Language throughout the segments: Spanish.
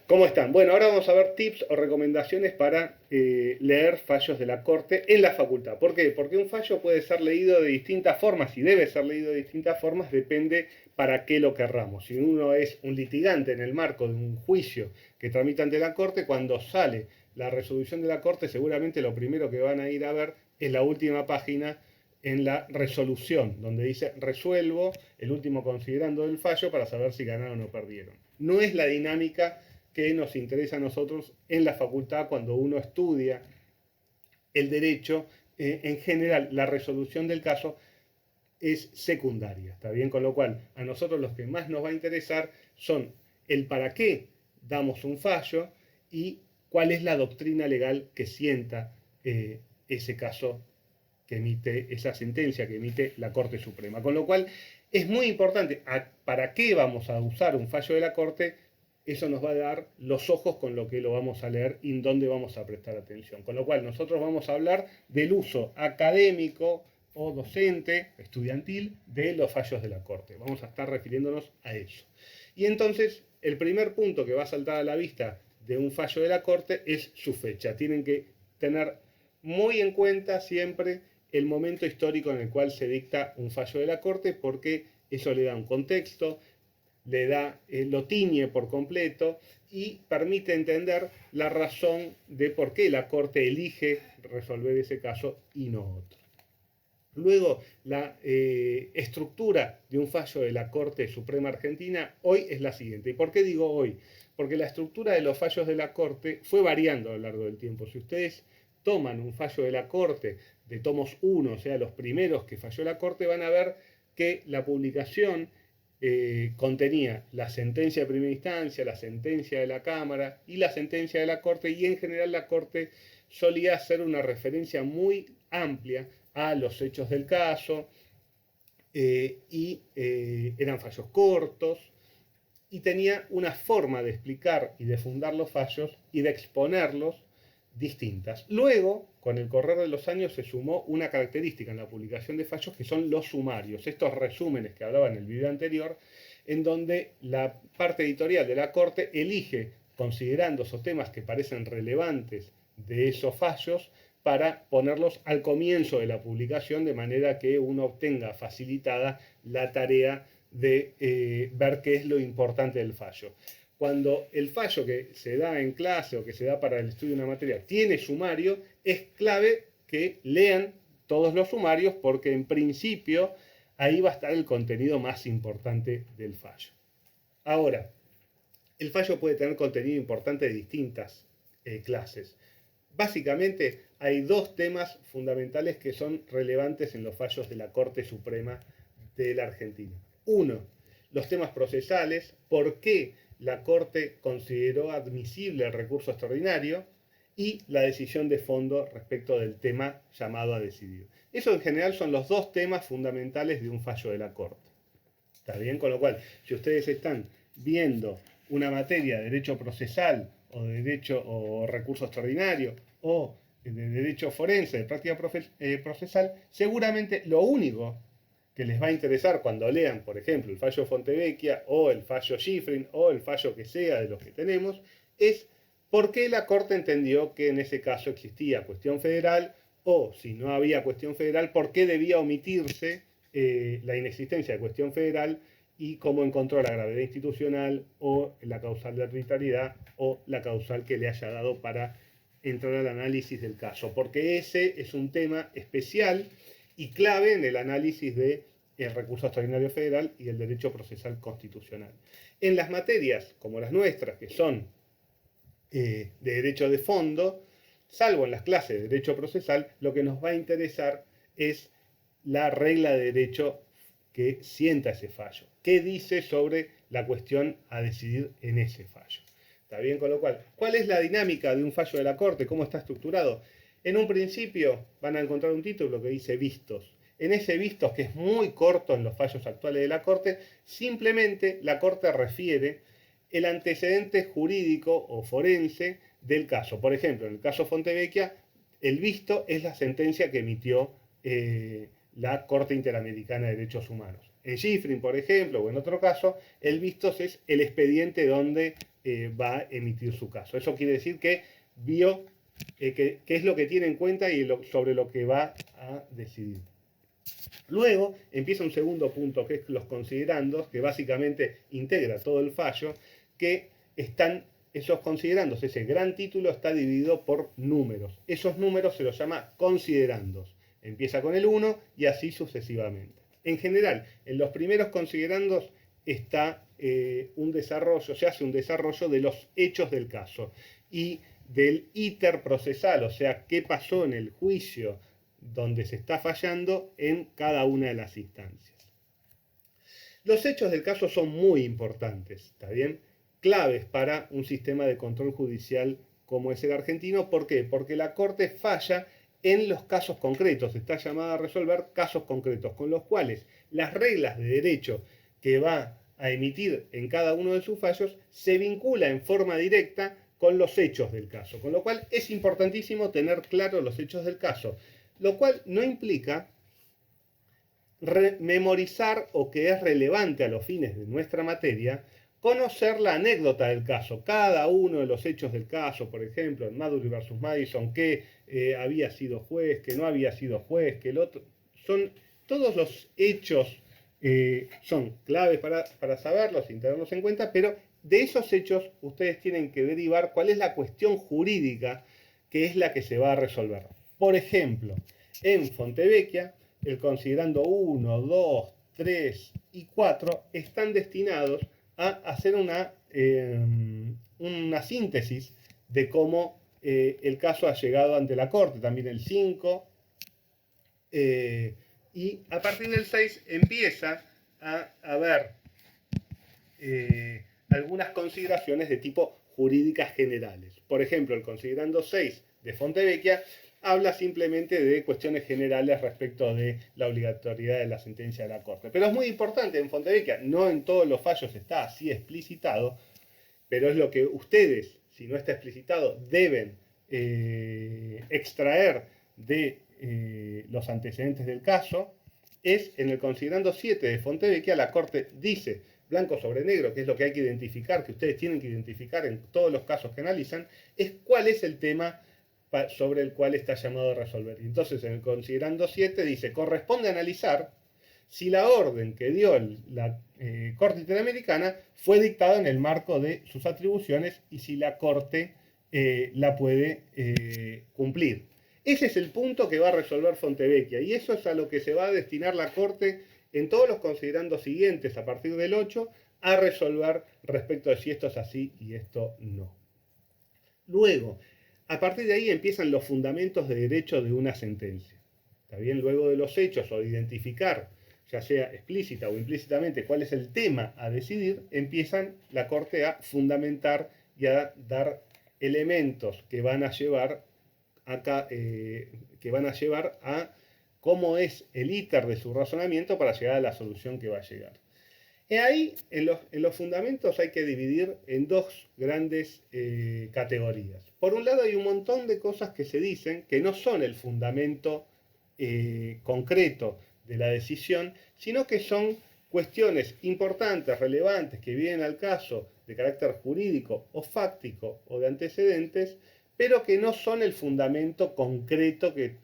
¿Cómo están? Bueno, ahora vamos a ver tips o recomendaciones para leer fallos de la Corte en la facultad. ¿Por qué? Porque un fallo puede ser leído de distintas formas y debe ser leído de distintas formas, depende para qué lo querramos. Si uno es un litigante en el marco de un juicio que tramita ante la Corte, cuando sale la resolución de la Corte, seguramente lo primero que van a ir a ver es la última página en la resolución, donde dice resuelvo el último considerando del fallo para saber si ganaron o perdieron. No es la dinámica que nos interesa a nosotros en la facultad cuando uno estudia el derecho. En general, la resolución del caso es secundaria, ¿está bien? Con lo cual, a nosotros los que más nos va a interesar son el para qué damos un fallo y cuál es la doctrina legal que sienta ese caso que emite, esa sentencia que emite la Corte Suprema. Con lo cual, es muy importante para qué vamos a usar un fallo de la Corte. Eso nos va a dar los ojos con lo que lo vamos a leer y en dónde vamos a prestar atención. Con lo cual nosotros vamos a hablar del uso académico o docente, estudiantil, de los fallos de la Corte. Vamos a estar refiriéndonos a eso. Y entonces, el primer punto que va a saltar a la vista de un fallo de la Corte es su fecha. Tienen que tener muy en cuenta siempre el momento histórico en el cual se dicta un fallo de la Corte, porque eso le da un contexto, le da, lo tiñe por completo y permite entender la razón de por qué la Corte elige resolver ese caso y no otro. Luego, la estructura de un fallo de la Corte Suprema Argentina hoy es la siguiente. ¿Y por qué digo hoy? Porque la estructura de los fallos de la Corte fue variando a lo largo del tiempo. Si ustedes toman un fallo de la Corte de tomos 1, o sea, los primeros que falló la Corte, van a ver que la publicación contenía la sentencia de primera instancia, la sentencia de la Cámara y la sentencia de la Corte, y en general la Corte solía hacer una referencia muy amplia a los hechos del caso, eran fallos cortos y tenía una forma de explicar y de fundar los fallos y de exponerlos distintas. Luego, con el correr de los años, se sumó una característica en la publicación de fallos que son los sumarios, estos resúmenes que hablaba en el video anterior, en donde la parte editorial de la Corte elige, considerando esos temas que parecen relevantes de esos fallos, para ponerlos al comienzo de la publicación, de manera que uno obtenga facilitada la tarea de ver qué es lo importante del fallo. Cuando el fallo que se da en clase o que se da para el estudio de una materia tiene sumario, es clave que lean todos los sumarios, porque en principio ahí va a estar el contenido más importante del fallo. Ahora, el fallo puede tener contenido importante de distintas clases. Básicamente hay dos temas fundamentales que son relevantes en los fallos de la Corte Suprema de la Argentina. Uno, los temas procesales, por qué la Corte consideró admisible el recurso extraordinario, y la decisión de fondo respecto del tema llamado a decidir. Eso en general son los dos temas fundamentales de un fallo de la Corte. ¿Está bien? Con lo cual, si ustedes están viendo una materia de derecho procesal o de derecho o recurso extraordinario o de derecho forense, de práctica procesal, seguramente lo único que les va a interesar cuando lean, por ejemplo, el fallo Fontevecchia o el fallo Schifrin o el fallo que sea de los que tenemos, es por qué la Corte entendió que en ese caso existía cuestión federal, o si no había cuestión federal, por qué debía omitirse la inexistencia de cuestión federal, y cómo encontró la gravedad institucional o la causal de arbitrariedad o la causal que le haya dado para entrar al análisis del caso, porque ese es un tema especial y clave en el análisis del recurso extraordinario federal y el derecho procesal constitucional. En las materias como las nuestras, que son de derecho de fondo, salvo en las clases de derecho procesal, lo que nos va a interesar es la regla de derecho que sienta ese fallo. ¿Qué dice sobre la cuestión a decidir en ese fallo? ¿Está bien? Con lo cual, ¿cuál es la dinámica de un fallo de la Corte? ¿Cómo está estructurado? En un principio van a encontrar un título que dice vistos. En ese vistos, que es muy corto en los fallos actuales de la Corte, simplemente la Corte refiere el antecedente jurídico o forense del caso. Por ejemplo, en el caso Fontevecchia, el visto es la sentencia que emitió la Corte Interamericana de Derechos Humanos. En Schifrin, por ejemplo, o en otro caso, el vistos es el expediente donde va a emitir su caso. Eso quiere decir que vio qué es lo que tiene en cuenta y sobre lo que va a decidir. Luego empieza un segundo punto, que es los considerandos, que básicamente integra todo el fallo, que están esos considerandos, ese gran título está dividido por números. Esos números se los llama considerandos. Empieza con el 1 y así sucesivamente. En general, en los primeros considerandos está un desarrollo, se hace un desarrollo de los hechos del caso y del íter procesal, o sea, qué pasó en el juicio donde se está fallando en cada una de las instancias. Los hechos del caso son muy importantes, ¿está bien? Claves para un sistema de control judicial como es el argentino. ¿Por qué? Porque la Corte falla en los casos concretos, está llamada a resolver casos concretos, con los cuales las reglas de derecho que va a emitir en cada uno de sus fallos se vincula en forma directa con los hechos del caso, con lo cual es importantísimo tener claro los hechos del caso, lo cual no implica memorizar o que es relevante a los fines de nuestra materia, conocer la anécdota del caso, cada uno de los hechos del caso, por ejemplo, en Marbury versus Madison, que había sido juez, que no había sido juez, que el otro, son todos los hechos, son claves para saberlos sin tenerlos en cuenta, pero de esos hechos ustedes tienen que derivar cuál es la cuestión jurídica que es la que se va a resolver. Por ejemplo, en Fontevecchia, el considerando 1, 2, 3 y 4 están destinados a hacer una síntesis de cómo el caso ha llegado ante la Corte, también el 5, y a partir del 6 empieza a haber algunas consideraciones de tipo jurídicas generales. Por ejemplo, el considerando 6 de Fontevecchia habla simplemente de cuestiones generales respecto de la obligatoriedad de la sentencia de la Corte. Pero es muy importante en Fontevecchia, no en todos los fallos está así explicitado, pero es lo que ustedes, si no está explicitado, deben extraer de los antecedentes del caso, es en el considerando 7 de Fontevecchia, la Corte dice, blanco sobre negro, que es lo que hay que identificar, que ustedes tienen que identificar en todos los casos que analizan, es cuál es el tema sobre el cual está llamado a resolver. Y entonces en el considerando 7 dice, corresponde analizar si la orden que dio la Corte Interamericana fue dictada en el marco de sus atribuciones y si la Corte la puede cumplir. Ese es el punto que va a resolver Fontevecchia y eso es a lo que se va a destinar la Corte en todos los considerandos siguientes a partir del 8 a resolver respecto de si esto es así y esto no. Luego, a partir de ahí empiezan los fundamentos de derecho de una sentencia. ¿Está bien? Luego de los hechos o de identificar, ya sea explícita o implícitamente, cuál es el tema a decidir, empiezan la Corte a fundamentar y a dar elementos que van a llevar a cómo es el íter de su razonamiento para llegar a la solución que va a llegar. Y ahí, en los fundamentos hay que dividir en dos grandes categorías. Por un lado hay un montón de cosas que se dicen que no son el fundamento concreto de la decisión, sino que son cuestiones importantes, relevantes, que vienen al caso de carácter jurídico o fáctico o de antecedentes, pero que no son el fundamento concreto que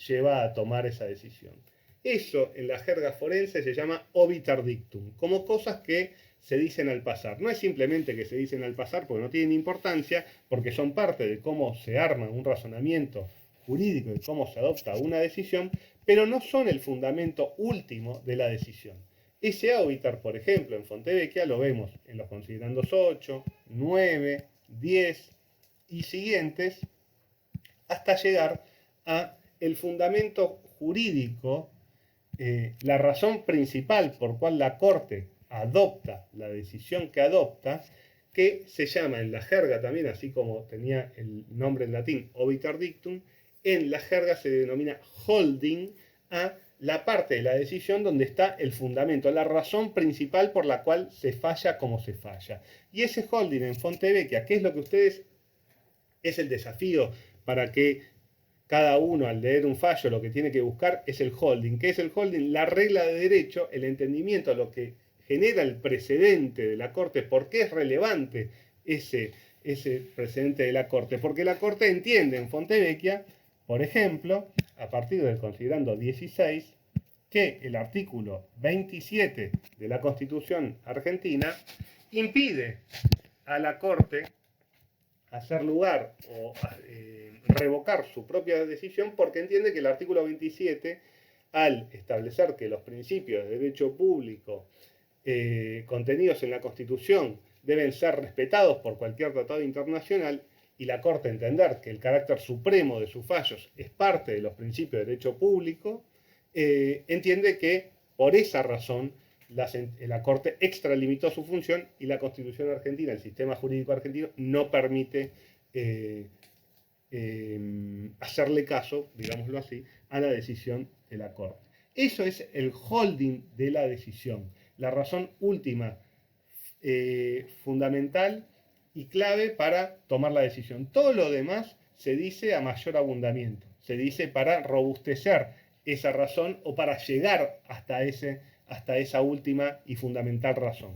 lleva a tomar esa decisión. Eso en la jerga forense se llama obiter dictum, como cosas que se dicen al pasar. No es simplemente que se dicen al pasar porque no tienen importancia, porque son parte de cómo se arma un razonamiento jurídico y cómo se adopta una decisión, pero no son el fundamento último de la decisión. Ese obiter, por ejemplo, en Fontevecchia lo vemos en los considerandos 8, 9, 10 y siguientes, hasta llegar a el fundamento jurídico, la razón principal por cual la Corte adopta la decisión que adopta, que se llama en la jerga también, así como tenía el nombre en latín obiter dictum, en la jerga se denomina holding a la parte de la decisión donde está el fundamento, la razón principal por la cual se falla como se falla. Y ese holding en Fontevecchia, ¿qué es lo que ustedes, es el desafío para que cada uno al leer un fallo lo que tiene que buscar es el holding. ¿Qué es el holding? La regla de derecho, el entendimiento, lo que genera el precedente de la Corte. ¿Por qué es relevante ese precedente de la Corte? Porque la Corte entiende en Fontevecchia, por ejemplo, a partir del considerando 16, que el artículo 27 de la Constitución argentina impide a la Corte hacer lugar o revocar su propia decisión, porque entiende que el artículo 27, al establecer que los principios de derecho público contenidos en la Constitución deben ser respetados por cualquier tratado internacional, y la Corte entender que el carácter supremo de sus fallos es parte de los principios de derecho público, entiende que por esa razón la Corte extralimitó su función y la Constitución argentina, el sistema jurídico argentino, no permite hacerle caso, digámoslo así, a la decisión de la Corte. Eso es el holding de la decisión, la razón última, fundamental y clave para tomar la decisión. Todo lo demás se dice a mayor abundamiento, se dice para robustecer esa razón o para llegar hasta esa última y fundamental razón.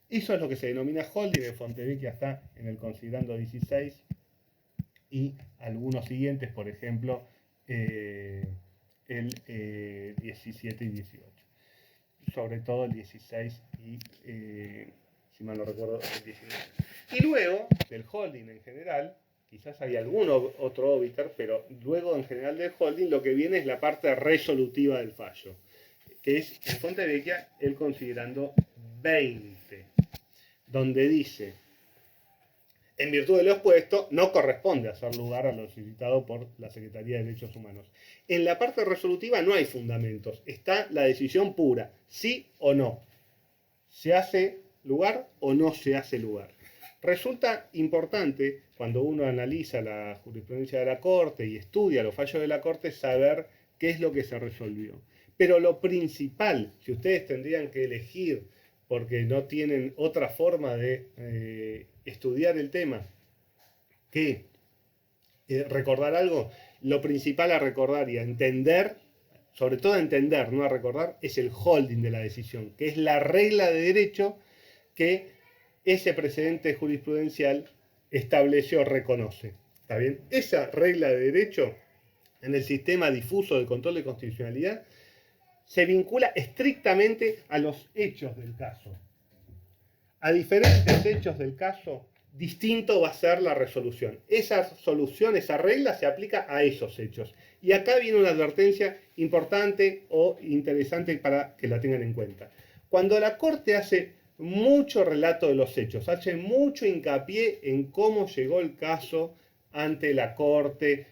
Eso es lo que se denomina holding. En Fontevecchia está en el considerando 16 y algunos siguientes, por ejemplo, el 17 y 18. Sobre todo el 16 y, si mal no recuerdo, el 19. Y luego del holding en general, quizás hay algún otro obiter, pero luego en general del holding lo que viene es la parte resolutiva del fallo, que es en Fontevecchia el considerando 20, donde dice: en virtud de lo expuesto, no corresponde hacer lugar a lo solicitado por la Secretaría de Derechos Humanos. En la parte resolutiva no hay fundamentos, está la decisión pura, sí o no. ¿Se hace lugar o no se hace lugar? Resulta importante, cuando uno analiza la jurisprudencia de la Corte y estudia los fallos de la Corte, saber qué es lo que se resolvió. Pero lo principal, si ustedes tendrían que elegir, porque no tienen otra forma de estudiar el tema que recordar algo, lo principal a recordar y a entender, sobre todo a entender, no a recordar, es el holding de la decisión, que es la regla de derecho que ese precedente jurisprudencial estableció, reconoce. ¿Está bien? Esa regla de derecho en el sistema difuso de control de constitucionalidad se vincula estrictamente a los hechos del caso. A diferentes hechos del caso, distinto va a ser la resolución. Esa solución, esa regla se aplica a esos hechos. Y acá viene una advertencia importante o interesante para que la tengan en cuenta. Cuando la Corte hace mucho relato de los hechos, hace mucho hincapié en cómo llegó el caso ante la Corte,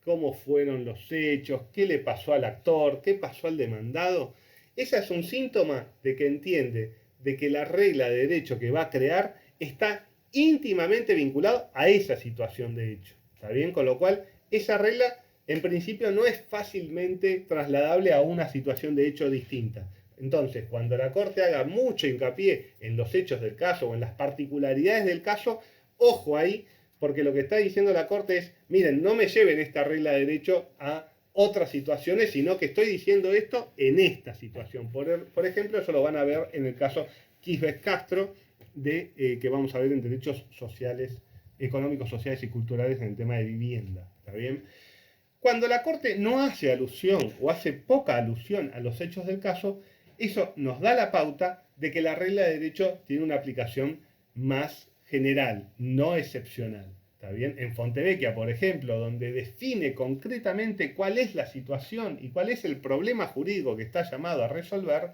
cómo fueron los hechos, qué le pasó al actor, qué pasó al demandado, ese es un síntoma de que entiende de que la regla de derecho que va a crear está íntimamente vinculado a esa situación de hecho. ¿Está bien? Con lo cual, esa regla en principio no es fácilmente trasladable a una situación de hecho distinta. Entonces, cuando la Corte haga mucho hincapié en los hechos del caso o en las particularidades del caso, ojo ahí, porque lo que está diciendo la Corte es: miren, no me lleven esta regla de derecho a otras situaciones, sino que estoy diciendo esto en esta situación. Por ejemplo, eso lo van a ver en el caso Quisbet Castro, que vamos a ver en derechos sociales, económicos, sociales y culturales en el tema de vivienda. ¿Está bien? Cuando la Corte no hace alusión o hace poca alusión a los hechos del caso, eso nos da la pauta de que la regla de derecho tiene una aplicación más general, no excepcional. ¿Está bien? En Fontevecchia, por ejemplo, donde define concretamente cuál es la situación y cuál es el problema jurídico que está llamado a resolver,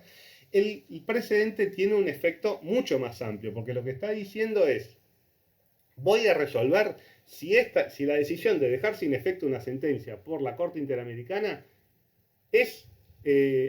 el precedente tiene un efecto mucho más amplio, porque lo que está diciendo es: voy a resolver si la decisión de dejar sin efecto una sentencia por la Corte Interamericana es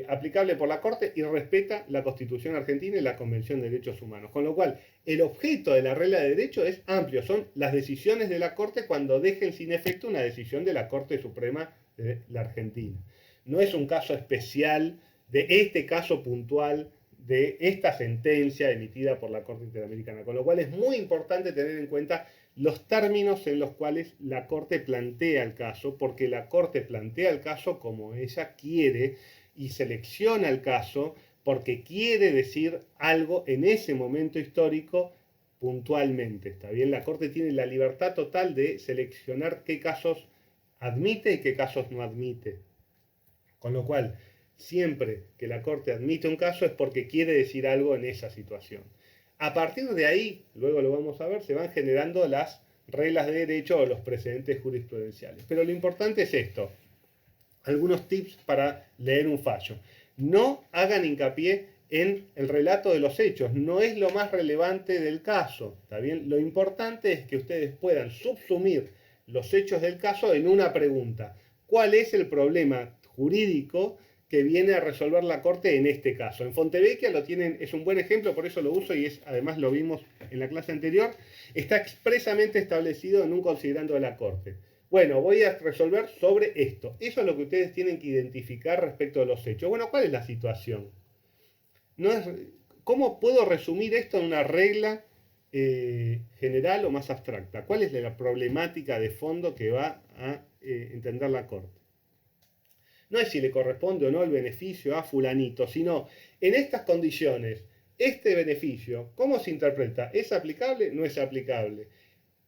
aplicable por la Corte y respeta la Constitución Argentina y la Convención de Derechos Humanos. Con lo cual, el objeto de la regla de derecho es amplio, son las decisiones de la Corte cuando dejen sin efecto una decisión de la Corte Suprema de la Argentina. No es un caso especial de este caso puntual de esta sentencia emitida por la Corte Interamericana, con lo cual es muy importante tener en cuenta los términos en los cuales la Corte plantea el caso, porque la Corte plantea el caso como ella quiere y selecciona el caso porque quiere decir algo en ese momento histórico puntualmente. ¿Está bien? La Corte tiene la libertad total de seleccionar qué casos admite y qué casos no admite. Con lo cual, siempre que la Corte admite un caso es porque quiere decir algo en esa situación. A partir de ahí, luego lo vamos a ver, se van generando las reglas de derecho o los precedentes jurisprudenciales. Pero lo importante es esto, algunos tips para leer un fallo. No hagan hincapié en el relato de los hechos, no es lo más relevante del caso, ¿está bien? Lo importante es que ustedes puedan subsumir los hechos del caso en una pregunta. ¿Cuál es el problema jurídico que viene a resolver la Corte en este caso? En Fontevecchia lo tienen, es un buen ejemplo, por eso lo uso y además lo vimos en la clase anterior, está expresamente establecido en un considerando de la Corte. Bueno, voy a resolver sobre esto. Eso es lo que ustedes tienen que identificar respecto a los hechos. Bueno, ¿cuál es la situación? ¿Cómo puedo resumir esto en una regla general o más abstracta? ¿Cuál es la problemática de fondo que va a entender la Corte? No es si le corresponde o no el beneficio a fulanito, sino en estas condiciones, este beneficio, ¿cómo se interpreta? ¿Es aplicable? ¿No es aplicable?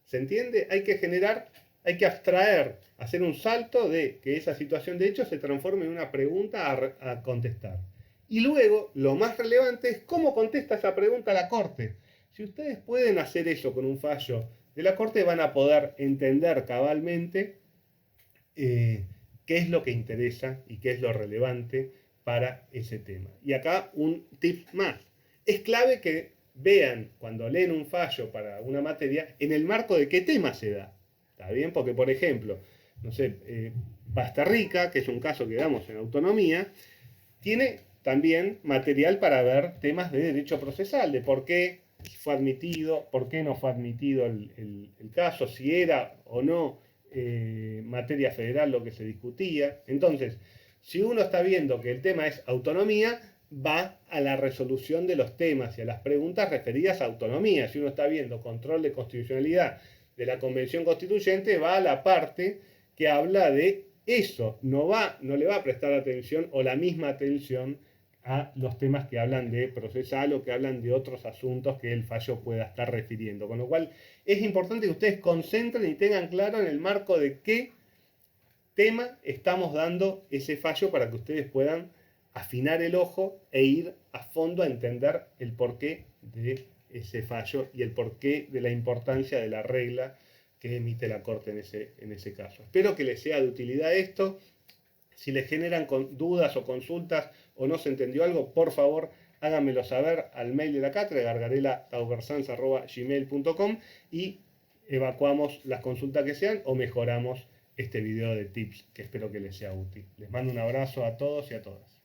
¿Se entiende? Hay que abstraer, hacer un salto de que esa situación de hecho se transforme en una pregunta a contestar. Y luego, lo más relevante es cómo contesta esa pregunta la Corte. Si ustedes pueden hacer eso con un fallo de la Corte, van a poder entender cabalmente qué es lo que interesa y qué es lo relevante para ese tema. Y acá un tip más. Es clave que vean cuando leen un fallo para una materia en el marco de qué tema se da. ¿Está bien? Porque, por ejemplo, no sé, Bastarrica, que es un caso que damos en autonomía, tiene también material para ver temas de derecho procesal, de por qué fue admitido, por qué no fue admitido el caso, si era o no materia federal lo que se discutía. Entonces, si uno está viendo que el tema es autonomía, va a la resolución de los temas y a las preguntas referidas a autonomía. Si uno está viendo control de constitucionalidad de la Convención Constituyente, va a la parte que habla de eso, no le va a prestar atención o la misma atención a los temas que hablan de procesal o que hablan de otros asuntos que el fallo pueda estar refiriendo. Con lo cual es importante que ustedes concentren y tengan claro en el marco de qué tema estamos dando ese fallo para que ustedes puedan afinar el ojo e ir a fondo a entender el porqué de ese fallo y el porqué de la importancia de la regla que emite la Corte en ese caso. Espero que les sea de utilidad esto. Si les generan dudas o consultas o no se entendió algo, por favor háganmelo saber al mail de la cátedra, gargarelataubersans@gmail.com, y evacuamos las consultas que sean o mejoramos este video de tips que espero que les sea útil. Les mando un abrazo a todos y a todas.